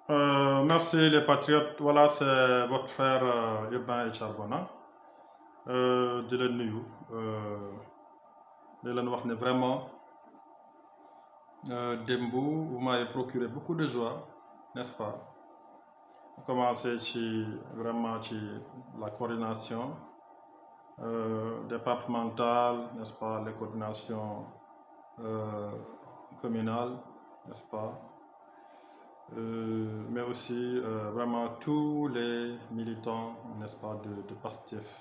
Merci les patriotes. Voilà, c'est votre frère Urbain et Charbonna. Di leen nuyu di leen wax ne vraiment démb vous m'avez procuré beaucoup de joie, n'est-ce pas? Commencer vraiment la coordination départementale, n'est-ce pas? Les coordinations euh, communales, n'est-ce pas? Mais aussi vraiment tous les militants, n'est-ce pas, de PASTEF.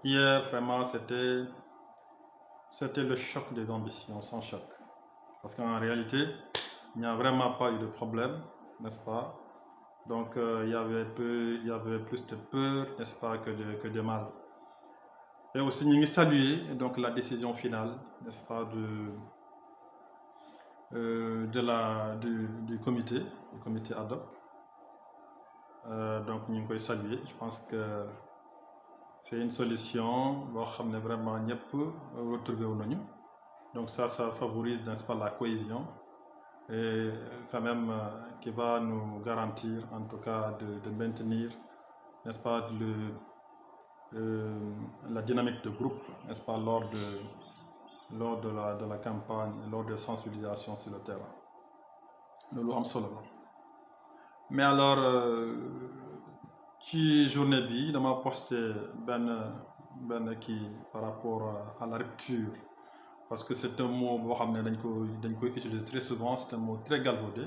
Hier, vraiment, c'était le choc des ambitions, sans choc. Parce qu'en réalité, il n'y a vraiment pas eu de problème, n'est-ce pas? Donc, il y avait plus de peur, n'est-ce pas, que de mal. Et aussi, nous saluer donc la décision finale, n'est-ce pas, du comité ad hoc. Donc, nous pouvons saluer. Je pense que c'est une solution boo xam ne vraiment ñëpp retrouvé wu nañu. Donc ça favorise, n'est-ce pas, la cohésion et quand même qui va nous garantir en tout cas de maintenir, n'est-ce pas, la dynamique de groupe, n'est-ce pas, lors de la campagne, lors des sensibilisations sur le terrain. loolu am solo la. Mais alors ci journée bi dama posté benn kii par rapport à la rupture parce que c'est un mot boo xam ne dañ koy utiliser très souvent, c'est un mot très galvaudé.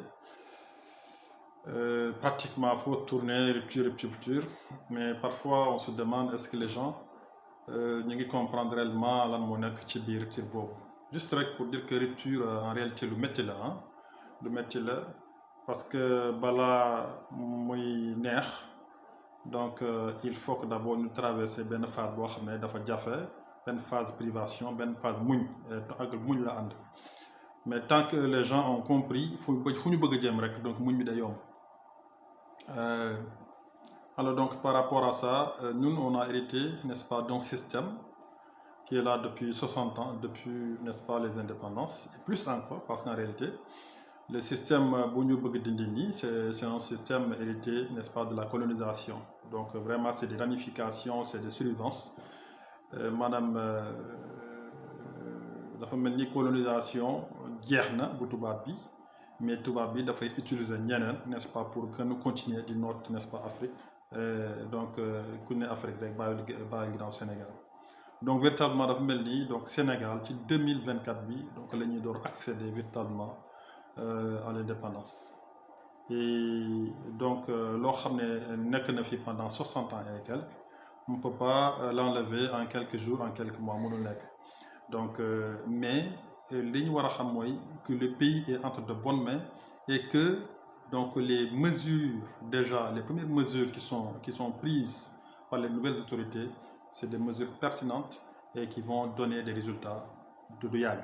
Pratiquement faut tourner rupture, mais parfois on se demande est-ce que les gens ñu ngi comprendre réellement lan moo nekk ci biir rupture boobu. Juste rek pour dire que rupture en réalité lu métti la lu métti la parce que balaa muy neex. Donc il faut que d'abord ñu traverser benn phase boo xam ne dafa jafe benn phase privation benn phase muñ ak muñ la ànd mais tant que les gens ont compris fu ñu bëgg a jëm rek donc muñ bi day yomb. Alors donc par rapport à ça ñun on a hérité, n'est-ce pas, d'un système qui est là depuis 60 ans, depuis, n'est-ce pas, les indépendances et plus encore parce qu'en réalité le système bu ñu bëgg dindi nii c'est un système hérité, n'est-ce pas, de la colonisation. Donc vraiment c'est des ramifications, c'est des survivances maanaam dafa mel ni colonisation jeex na bu tubaab bi mais tubaab bi dafay utiliser ñeneen, n'est-ce pas, pour que ñu continuer di noot, n'est-ce pas, Afrique. Donc ku ne Afrique rek bàyyi ginnaaw Sénégal. Donc véritablement dafa mel ni donc Sénégal ci 2024 bi donc la ñuy door accéder véritablement à l'indépendance. Et donc loo xam ne nekk na fi pendant 60 ans et quelques, on ne peut pas l'enlever en quelques jours, en quelques mois, mënul nekk. Donc mais li ñu war a xam mooy que le pays est entre de bonnes mains et que donc les mesures, déjà les premières mesures qui sont prises par les nouvelles autorités, c'est des mesures pertinentes et qui vont donner des résultats du yàgg.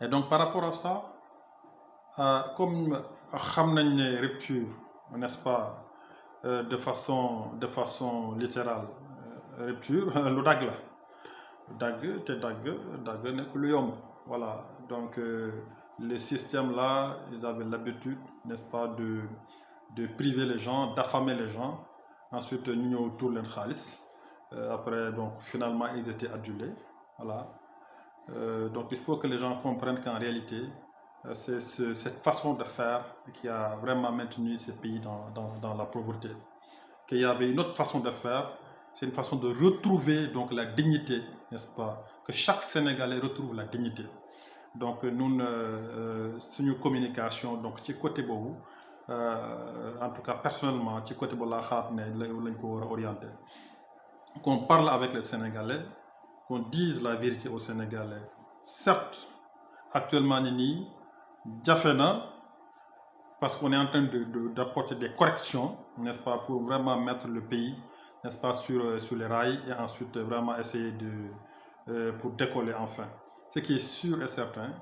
Et donc par rapport à ça comme xam nañ ne rupture, n'est-ce pas, de façon littérale rupture lu dagg la dagg nekk lu yomb. Voilà, donc les systèmes là ils avaient l'habitude, n'est-ce pas, de priver les gens, d'affamer les gens. Ensuite ñu ñëw tuur leen xaalis après donc finalement ils étaient adulés. Voilà. Donc il faut que les gens comprennent qu'en réalité c'est cette façon de faire qui a vraiment maintenu ces pays dans la pauvreté. Qu'il y avait une autre façon de faire, c'est une façon de retrouver donc la dignité, n'est-ce pas? Que chaque Sénégalais retrouve la dignité. Donc nous suñu communication donc ci côté boobu en tout cas personnellement ci côté boobu laa xalaat ne lañ ko war a orienter. Qu'on parle avec les Sénégalais, qu'on dise la vérité aux Sénégalais. Certes actuellement ni nii jafe na parce qu'on est en train d'apporter des corrections, n'est-ce pas, pour vraiment mettre le pays, n'est-ce pas, sur les rails et ensuite vraiment essayer pour décoller enfin. Ce qui est sûr et certain,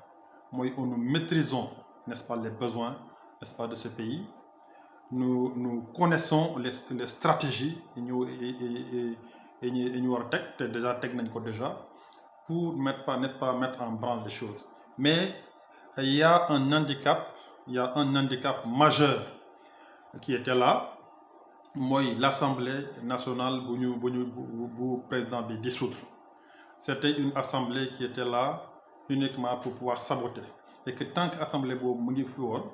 moi, nous maîtrisons, n'est-ce pas, les besoins, n'est-ce pas, de ce pays. Nous connaissons les stratégies et nous déjà pour n'est-ce pas mettre en branle les choses. Mais il y a un handicap majeur qui était là. Moi, l'Assemblée nationale bu président bi dissoudre. C'était une assemblée qui était là uniquement pour pouvoir saboter. Et que tant que l'assemblée boobu mu ngi fi woon,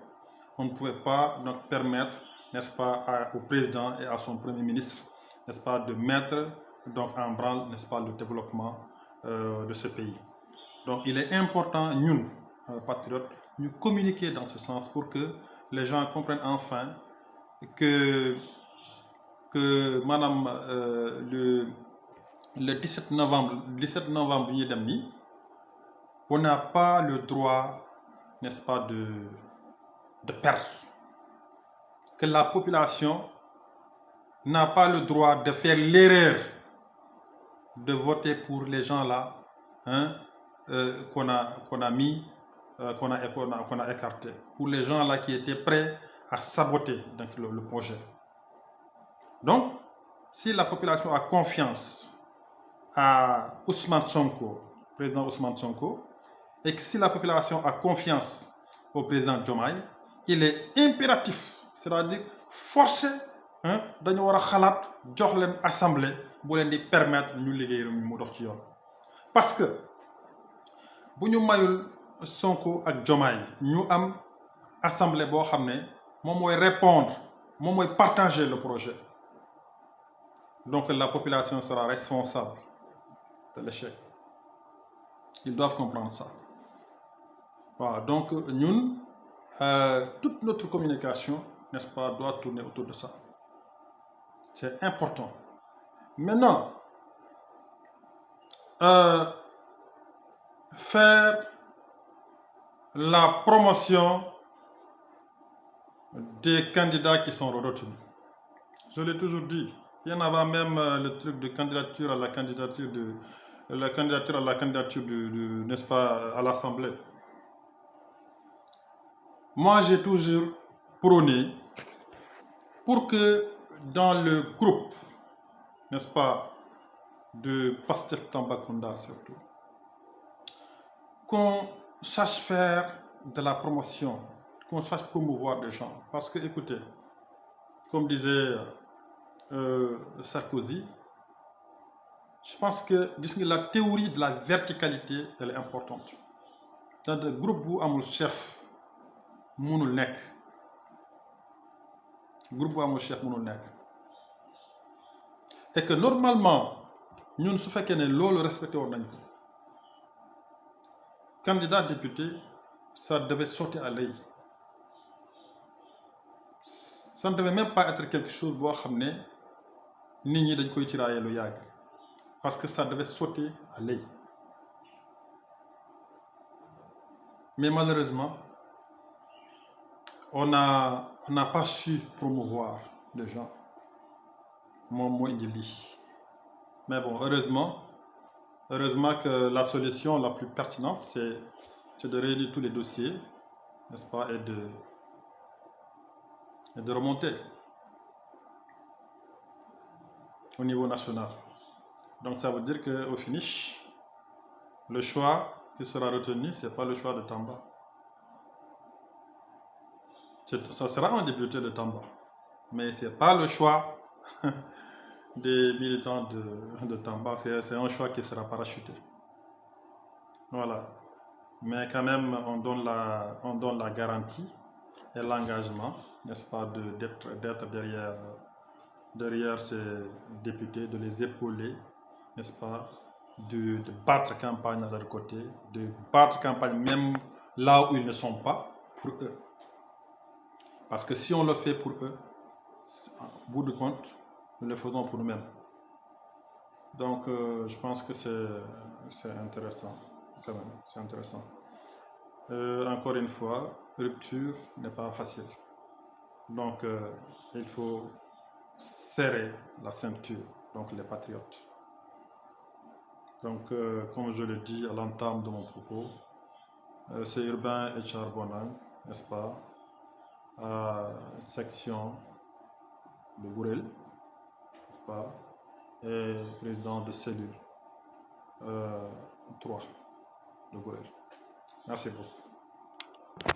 on ne pouvait pas donc permettre, n'est-ce pas, au président et à son premier ministre, n'est-ce pas, de mettre donc en branle, n'est-ce pas, le développement de ce pays. Donc il est important, nous, patriotes, nous communiquer dans ce sens pour que les gens comprennent enfin que madame, le 17 novembre bi ñuy dem nii, on n'a pas le droit, n'est-ce pas, de perdre. Que la population n'a pas le droit de faire l'erreur de voter pour les gens là, hein, qu'on a mis, qu'on a écarté. Pour les gens là qui étaient prêts à saboter donc, le projet. Donc, si la population a confiance à Ousmane Sonko, président Ousmane Sonko, et que si la population a confiance au président Diomaye, il est impératif, c'est-à-dire forcé, hein, dañu war a xalaat jox leen assemblée bu leen di permettre ñu liggéey mu dox ci yoon. Parce que bu ñu mayul Sonko ak Diomaye ñu am assemblée boo xam ne moom mooy répondre moom mooy partager le projet. Donc la population sera responsable de l'échec. Ils doivent comprendre ça. Voilà, donc nous, toute notre communication, n'est-ce pas, doit tourner autour de ça. C'est important. Maintenant, faire la promotion des candidats qui sont retenus. Je l'ai toujours dit. Il y en avait même le truc de candidature à la candidature n'est-ce pas, à l'Assemblée. Moi, j'ai toujours prôné pour que dans le groupe, n'est-ce pas, de Pastef Tambacounda surtout, qu'on sache faire de la promotion, qu'on sache promouvoir des gens. Parce que, écoutez, comme disait Sarkozy, je pense que la théorie de la verticalité, elle est importante. Dans le groupe où amul chef, mënul nekk. Groupe où amul chef, mënul nekk. Et que normalement, ñun su fekkee ne loolu respecté woon nañ ko, candidat député, ça devait sauter à l'œil. Ça ne devait même pas être quelque chose boo xam ne nit ñi dañ koy tirailler lu yàgg. Parce que ça devait sauter à l'œil. Mais malheureusement, on n'a pas su promouvoir les gens. Mais bon, heureusement que la solution la plus pertinente, c'est de réunir tous les dossiers, n'est-ce pas, et de remonter au niveau national. Donc ça veut dire qu'au finish, le choix qui sera retenu, ce n'est pas le choix de Tamba. Ça sera un député de Tamba. Mais ce n'est pas le choix des militants de Tamba. C'est un choix qui sera parachuté. Voilà. Mais quand même, on donne la garantie et l'engagement, n'est-ce pas, d'être derrière ces députés, de les épauler, n'est-ce pas, de battre campagne à leur côté, de battre campagne même là où ils ne sont pas, pour eux. Parce que si on le fait pour eux, au bout du compte, nous le faisons pour nous-mêmes. Donc, je pense que c'est intéressant, quand même, c'est intéressant. Encore une fois, rupture n'est pas facile. Donc, il faut serrer la ceinture, donc les patriotes. Donc, comme je le dis à l'entame de mon propos, c'est Urbain Echar Bonang, n'est-ce pas, section de Gourel, n'est-ce pas, et président de cellule 3 de Gourel. Merci beaucoup.